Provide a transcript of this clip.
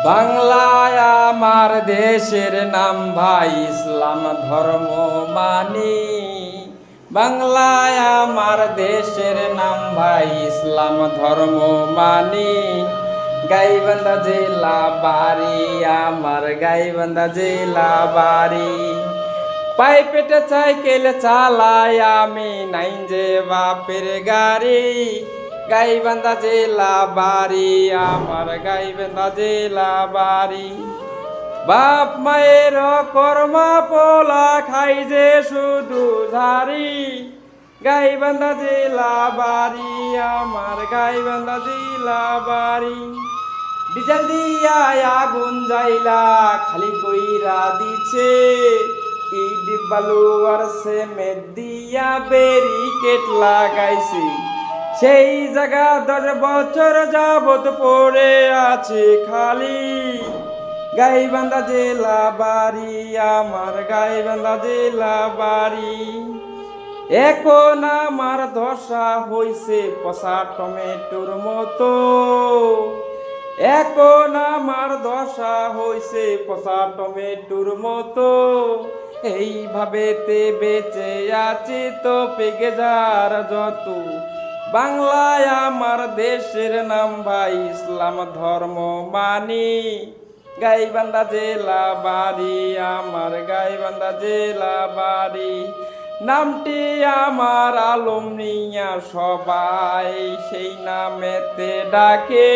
বাংলায় আমার দেশের নাম ভাই ইসলাম ধর্ম মানি। বাংলায় আমার দেশের নাম ভাই ইসলাম ধর্ম মানি। গাইবান্ধা জেলা বাড়ি আমার, গাইবান্ধা জেলা বাড়ি। পায়ে পেটে সাইকেল চালাই আমি, নাই যে বাপের গাড়ি। গাইবান্ধা জেলা বাড়ি আমার, গাইবান্ধা জেলা বাড়ি। বাপ মায়ের কর্মা পোলা খাই যে শুধু ঝাড়ি। গাইবান্ধা জেলা বাড়ি আমার, গাইবান্ধা জেলা বাড়ি। ডিজেল দিয়া আগুন যাইলা খালি কইরা দিছে, ইট বালু আর সিমেন্ট দিয়া ব্যারিকেড লাগাইছে। সেই জায়গা 10 বছর যাবত পড়ে আছে খালি। গাইবান্ধা জেলা বাড়ি আমার, গাইবান্ধা জেলা বাড়ি। এখন আমার দশা হইছে পচা টমেটোর মতো। এখন আমার দশা হইছে পচা টমেটোর মতো। এইভাবেতে বেঁচে আছি তো পেকে যার যত। বাংলায় আমার দেশের নাম ভাই ইসলাম ধর্ম মানি। গাইবান্ধা জেলা বাড়ি আমার, গাইবান্ধা জেলা বাড়ি। নামটি আমার আলম মিয়া, সবাই সেই নামেতে ডাকে।